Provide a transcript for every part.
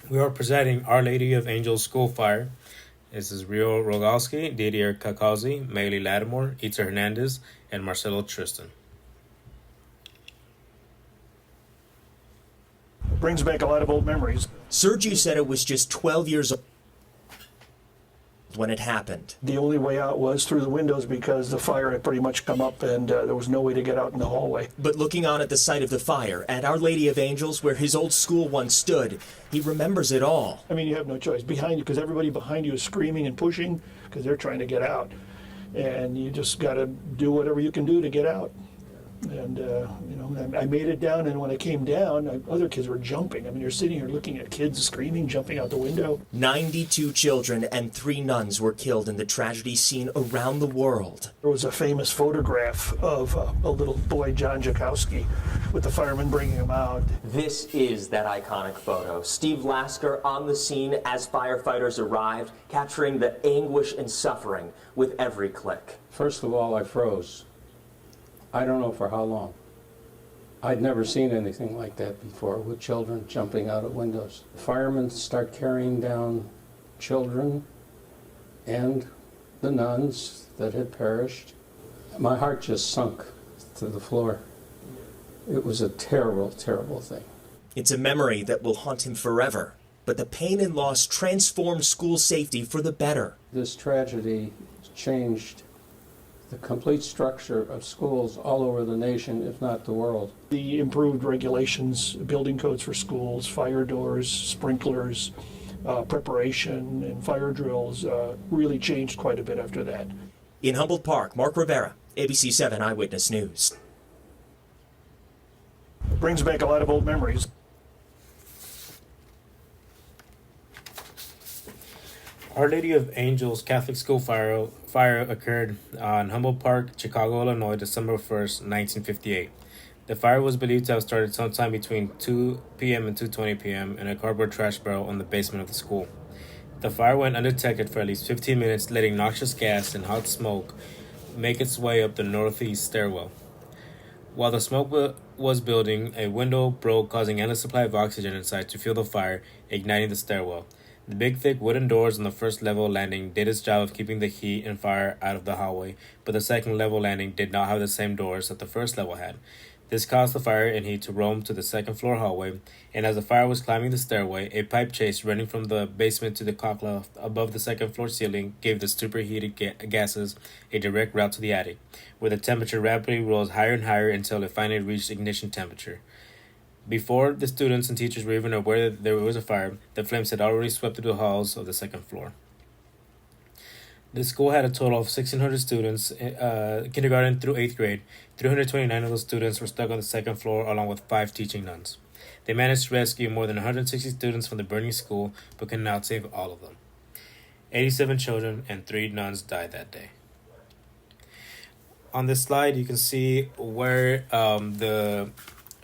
We are presenting Our Lady of Angels School Fire. This is Rio Rogalski, Didier Kakauzi, Maylee Lattimore, Itza Hernandez, and Marcelo Tristan. Brings back a lot of old memories. Sergio said it was just 12 years old when it happened. The only way out was through the windows because the fire had pretty much come up and there was no way to get out in the hallway. But looking on at the site of the fire, at Our Lady of Angels, where his old school once stood, he remembers it all. I mean, you have no choice. Behind you, because everybody behind you is screaming and pushing because they're trying to get out. And you just got to do whatever you can do to get out. And, I made it down, and when I came down, other kids were jumping. I mean, you're sitting here looking at kids screaming, jumping out the window. 92 children and 3 nuns were killed in the tragedy seen around the world. There was a famous photograph of a little boy, John Jakowski, with the firemen bringing him out. This is that iconic photo. Steve Lasker on the scene as firefighters arrived, capturing the anguish and suffering with every click. First of all, I froze. I don't know for how long. I'd never seen anything like that before, with children jumping out of windows. Firemen start carrying down children and the nuns that had perished. My heart just sunk to the floor. It was a terrible, terrible thing. It's a memory that will haunt him forever. But the pain and loss transformed school safety for the better. This tragedy changed the complete structure of schools all over the nation, if not the world. The improved regulations, building codes for schools, fire doors, sprinklers, preparation, and fire drills really changed quite a bit after that. In Humboldt Park, Mark Rivera, ABC 7 Eyewitness News. It brings back a lot of old memories. Our Lady of Angels Catholic School fire occurred on Humboldt Park, Chicago, Illinois, December 1st, 1958. The fire was believed to have started sometime between 2 p.m. and 2:20 p.m. in a cardboard trash barrel in the basement of the school. The fire went undetected for at least 15 minutes, letting noxious gas and hot smoke make its way up the northeast stairwell. While the smoke was building, a window broke, causing endless supply of oxygen inside to fuel the fire, igniting the stairwell. The big, thick wooden doors on the first level landing did its job of keeping the heat and fire out of the hallway, but the second level landing did not have the same doors that the first level had. This caused the fire and heat to roam to the second floor hallway, and as the fire was climbing the stairway, a pipe chase running from the basement to the cockloft above the second floor ceiling gave the superheated gases a direct route to the attic, where the temperature rapidly rose higher and higher until it finally reached ignition temperature. Before the students and teachers were even aware that there was a fire, the flames had already swept through the halls of the second floor. The school had a total of 1,600 students, kindergarten through 8th grade. 329 of those students were stuck on the second floor, along with 5 teaching nuns. They managed to rescue more than 160 students from the burning school, but could not save all of them. 87 children and 3 nuns died that day. On this slide, you can see where the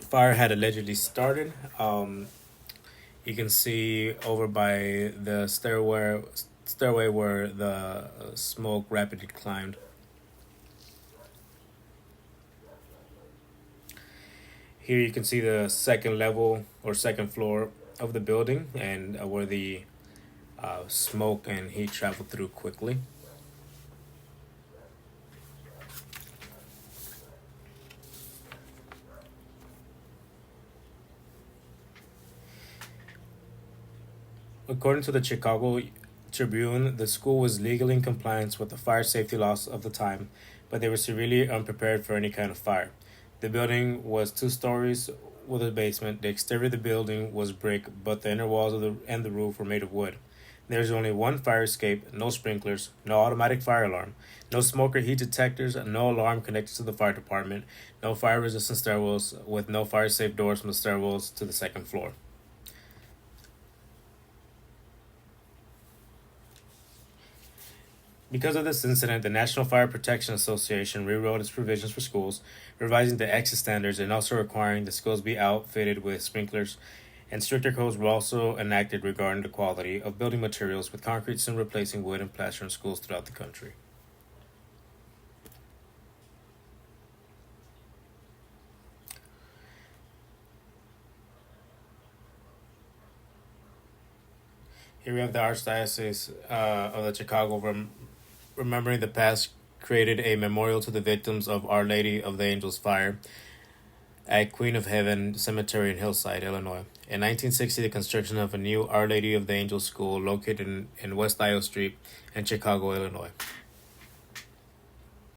fire had allegedly started. You can see over by the stairway where the smoke rapidly climbed. Here you can see the second level or second floor of the building and where the smoke and heat traveled through quickly. According to the Chicago Tribune, the school was legally in compliance with the fire safety laws of the time, but they were severely unprepared for any kind of fire. The building was 2 stories with a basement. The exterior of the building was brick, but the inner walls and the roof were made of wood. There's only one fire escape, no sprinklers, no automatic fire alarm, no smoke or heat detectors, no alarm connected to the fire department, no fire-resistant stairwells with no fire-safe doors from the stairwells to the second floor. Because of this incident, the National Fire Protection Association rewrote its provisions for schools, revising the exit standards and also requiring the schools be outfitted with sprinklers, and stricter codes were also enacted regarding the quality of building materials, with concrete soon replacing wood and plaster in schools throughout the country. Here we have the Archdiocese of the Chicago, remembering the past, created a memorial to the victims of Our Lady of the Angels Fire at Queen of Heaven Cemetery in Hillside, Illinois. In 1960, the construction of a new Our Lady of the Angels school located in West Io Street in Chicago, Illinois.